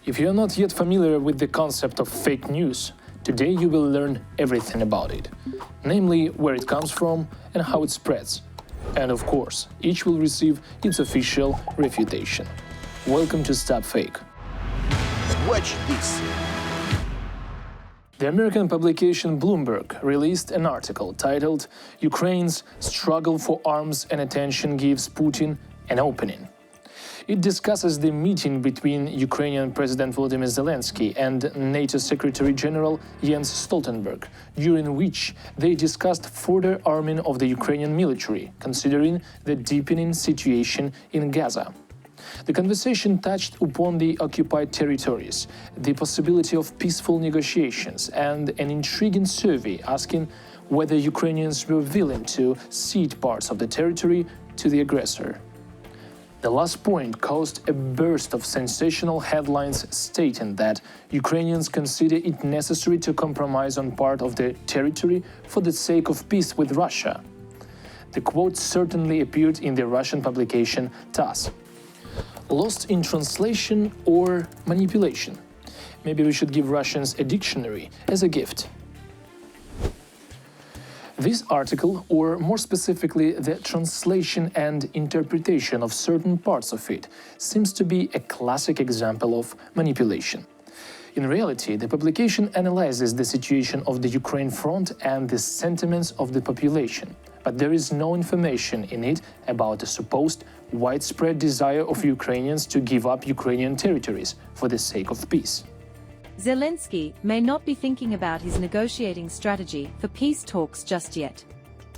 If you are not yet familiar with the concept of fake news, today you will learn everything about it, namely where it comes from and how it spreads. And of course, each will receive its official refutation. Welcome to StopFake. Watch this. The American publication Bloomberg released an article titled "Ukraine's Struggle for Arms and Attention Gives Putin an Opening." It discusses the meeting between Ukrainian President Volodymyr Zelensky and NATO Secretary General Jens Stoltenberg, during which they discussed further arming of the Ukrainian military, considering the deepening situation in Gaza. The conversation touched upon the occupied territories, the possibility of peaceful negotiations, and an intriguing survey asking whether Ukrainians were willing to cede parts of the territory to the aggressor. The last point caused a burst of sensational headlines stating that Ukrainians consider it necessary to compromise on part of the territory for the sake of peace with Russia. The quote certainly appeared in the Russian publication TASS. Lost in translation or manipulation? Maybe we should give Russians a dictionary as a gift. This article, or more specifically the translation and interpretation of certain parts of it, seems to be a classic example of manipulation. In reality, the publication analyzes the situation of the Ukraine front and the sentiments of the population, but there is no information in it about the supposed widespread desire of Ukrainians to give up Ukrainian territories for the sake of peace. Zelensky may not be thinking about his negotiating strategy for peace talks just yet.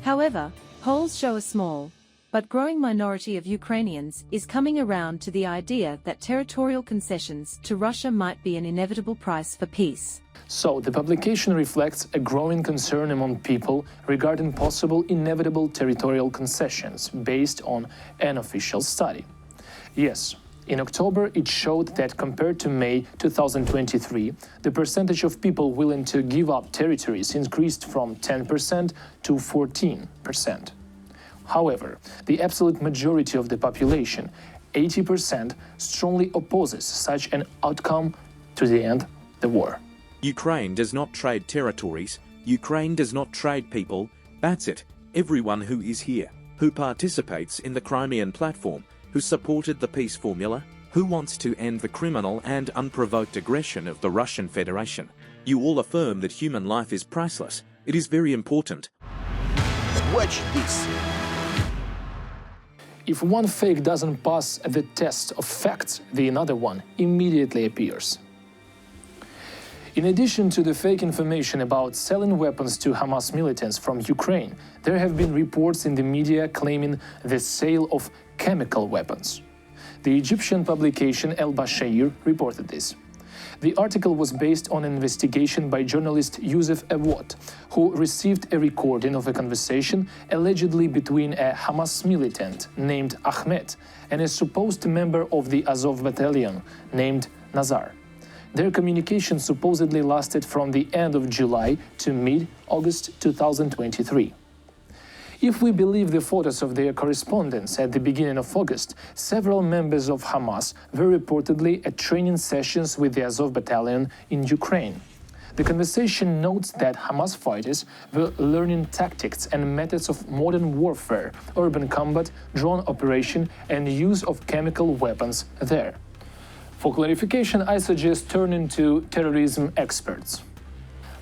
However, polls show a small but growing minority of Ukrainians is coming around to the idea that territorial concessions to Russia might be an inevitable price for peace. So, the publication reflects a growing concern among people regarding possible inevitable territorial concessions based on an official study. Yes, in October it showed that compared to May 2023, the percentage of people willing to give up territories increased from 10% to 14%. However, the absolute majority of the population, 80%, strongly opposes such an outcome to the end of the war. Ukraine does not trade territories, Ukraine does not trade people, that's it. Everyone who is here, who participates in the Crimean platform, who supported the peace formula, who wants to end the criminal and unprovoked aggression of the Russian Federation. You all affirm that human life is priceless. It is very important. Watch this. If one fake doesn't pass the test of facts, the another one immediately appears. In addition to the fake information about selling weapons to Hamas militants from Ukraine, there have been reports in the media claiming the sale of chemical weapons. The Egyptian publication El Bashair reported this. The article was based on an investigation by journalist Youssef Awad, who received a recording of a conversation allegedly between a Hamas militant named Ahmed and a supposed member of the Azov battalion named Nazar. Their communication supposedly lasted from the end of July to mid-August 2023. If we believe the photos of their correspondence at the beginning of August, several members of Hamas were reportedly at training sessions with the Azov battalion in Ukraine. The conversation notes that Hamas fighters were learning tactics and methods of modern warfare, urban combat, drone operation, and use of chemical weapons there. For clarification, I suggest turning to terrorism experts.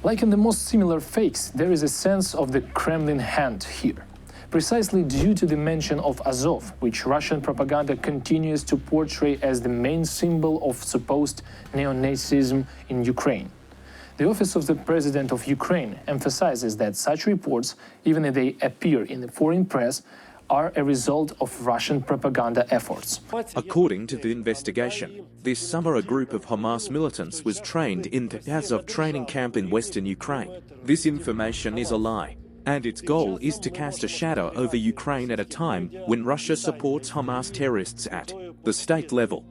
Like in the most similar fakes, there is a sense of the Kremlin hand here, precisely due to the mention of Azov, which Russian propaganda continues to portray as the main symbol of supposed neo-Nazism in Ukraine. The Office of the President of Ukraine emphasizes that such reports, even if they appear in the foreign press, are a result of Russian propaganda efforts. According to the investigation, this summer a group of Hamas militants was trained in the Azov training camp in western Ukraine. This information is a lie, and its goal is to cast a shadow over Ukraine at a time when Russia supports Hamas terrorists at the state level.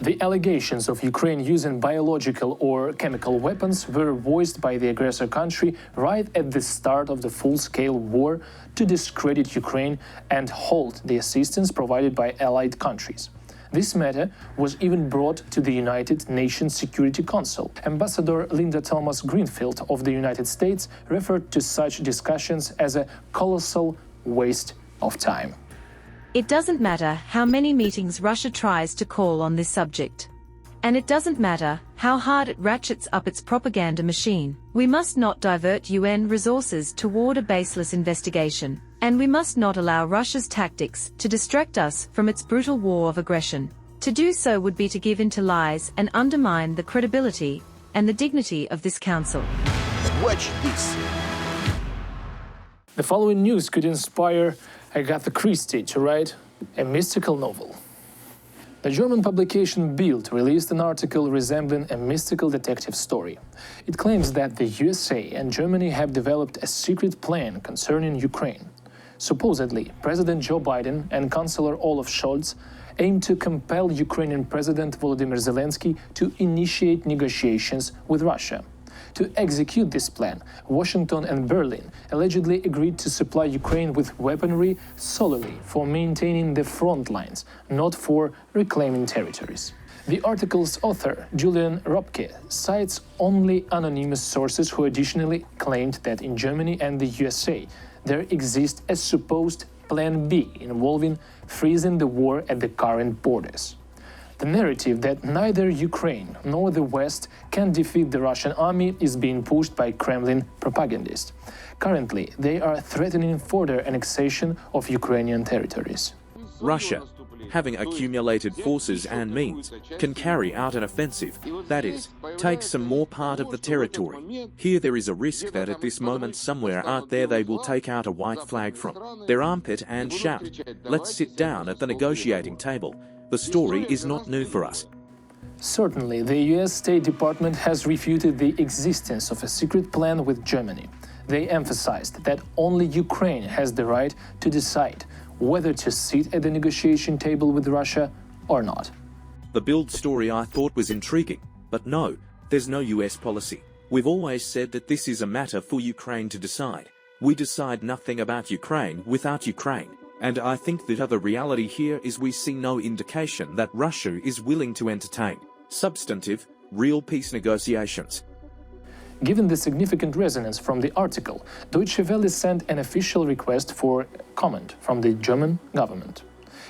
The allegations of Ukraine using biological or chemical weapons were voiced by the aggressor country right at the start of the full-scale war to discredit Ukraine and halt the assistance provided by allied countries. This matter was even brought to the United Nations Security Council. Ambassador Linda Thomas-Greenfield of the United States referred to such discussions as a colossal waste of time. It doesn't matter how many meetings Russia tries to call on this subject. And it doesn't matter how hard it ratchets up its propaganda machine. We must not divert UN resources toward a baseless investigation. And we must not allow Russia's tactics to distract us from its brutal war of aggression. To do so would be to give in to lies and undermine the credibility and the dignity of this council. Watch this. The following news could inspire Agatha Christie to write a mystical novel. The German publication Bild released an article resembling a mystical detective story. It claims that the USA and Germany have developed a secret plan concerning Ukraine. Supposedly, President Joe Biden and Chancellor Olaf Scholz aim to compel Ukrainian President Volodymyr Zelensky to initiate negotiations with Russia. To execute this plan, Washington and Berlin allegedly agreed to supply Ukraine with weaponry solely for maintaining the front lines, not for reclaiming territories. The article's author, Julian Robke, cites only anonymous sources who additionally claimed that in Germany and the USA there exists a supposed Plan B involving freezing the war at the current borders. The narrative that neither Ukraine nor the West can defeat the Russian army is being pushed by Kremlin propagandists. Currently, they are threatening further annexation of Ukrainian territories. Russia, having accumulated forces and means, can carry out an offensive, that is, take some more part of the territory. Here there is a risk that at this moment somewhere out there they will take out a white flag from their armpit and shout, "Let's sit down at the negotiating table." The story is not new for us. Certainly, the US State Department has refuted the existence of a secret plan with Germany. They emphasized that only Ukraine has the right to decide whether to sit at the negotiation table with Russia or not. The Bild story I thought was intriguing, but no, there's no US policy. We've always said that this is a matter for Ukraine to decide. We decide nothing about Ukraine without Ukraine. And I think that the reality here is we see no indication that Russia is willing to entertain substantive, real peace negotiations. Given the significant resonance from the article, Deutsche Welle sent an official request for comment from the German government.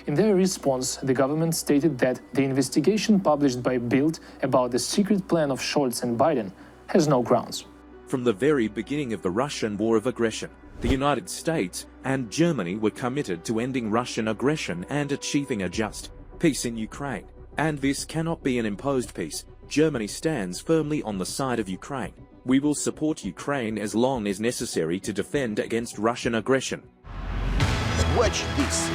In their response, the government stated that the investigation published by Bild about the secret plan of Scholz and Biden has no grounds. From the very beginning of the Russian war of aggression, the United States and Germany were committed to ending Russian aggression and achieving a just peace in Ukraine. And this cannot be an imposed peace. Germany stands firmly on the side of Ukraine. We will support Ukraine as long as necessary to defend against Russian aggression. Watch this.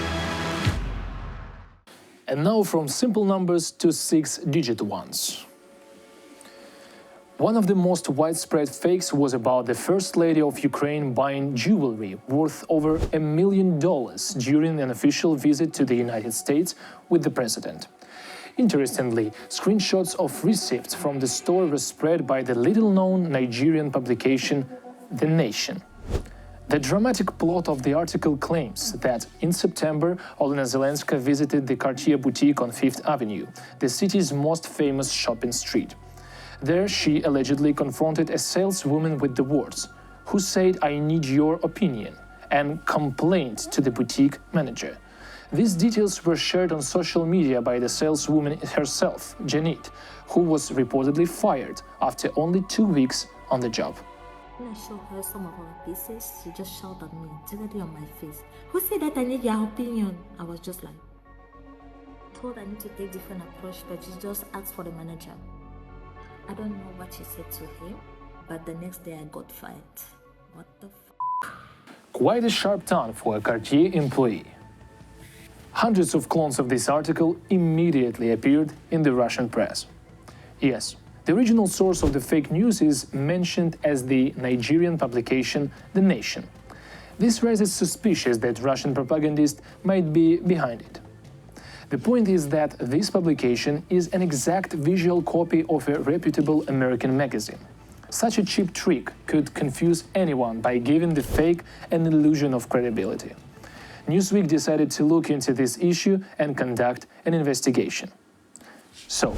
And now from simple numbers to six-digit ones. One of the most widespread fakes was about the First Lady of Ukraine buying jewelry worth over $1 million during an official visit to the United States with the president. Interestingly, screenshots of receipts from the store were spread by the little-known Nigerian publication The Nation. The dramatic plot of the article claims that in September, Olena Zelenska visited the Cartier boutique on Fifth Avenue, the city's most famous shopping street. There, she allegedly confronted a saleswoman with the words, "Who said I need your opinion?" and complained to the boutique manager. These details were shared on social media by the saleswoman herself, Janet, who was reportedly fired after only 2 weeks on the job. When I showed her some of our pieces, she just shouted at me, directly on my face. "Who said that I need your opinion?" I was just like, told I need to take different approach, but she just asked for the manager. I don't know what she said to him, but the next day I got fired. What the f***? Quite a sharp turn for a Cartier employee. Hundreds of clones of this article immediately appeared in the Russian press. Yes, the original source of the fake news is mentioned as the Nigerian publication The Nation. This raises suspicions that Russian propagandists might be behind it. The point is that this publication is an exact visual copy of a reputable American magazine. Such a cheap trick could confuse anyone by giving the fake an illusion of credibility. Newsweek decided to look into this issue and conduct an investigation. So,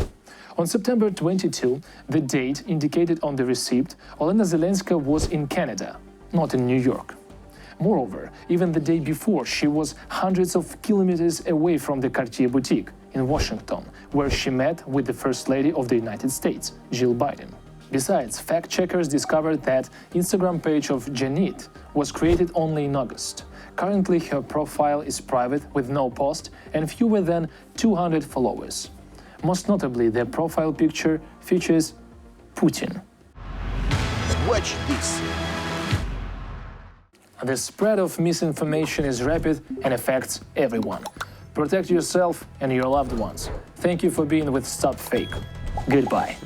on September 22, the date indicated on the receipt, Olena Zelenska was in Canada, not in New York. Moreover, even the day before, she was hundreds of kilometers away from the Cartier boutique in Washington, where she met with the First Lady of the United States, Jill Biden. Besides, fact-checkers discovered that Instagram page of Janit was created only in August. Currently, her profile is private with no post and fewer than 200 followers. Most notably, their profile picture features Putin. Watch this. The spread of misinformation is rapid and affects everyone. Protect yourself and your loved ones. Thank you for being with StopFake. Goodbye.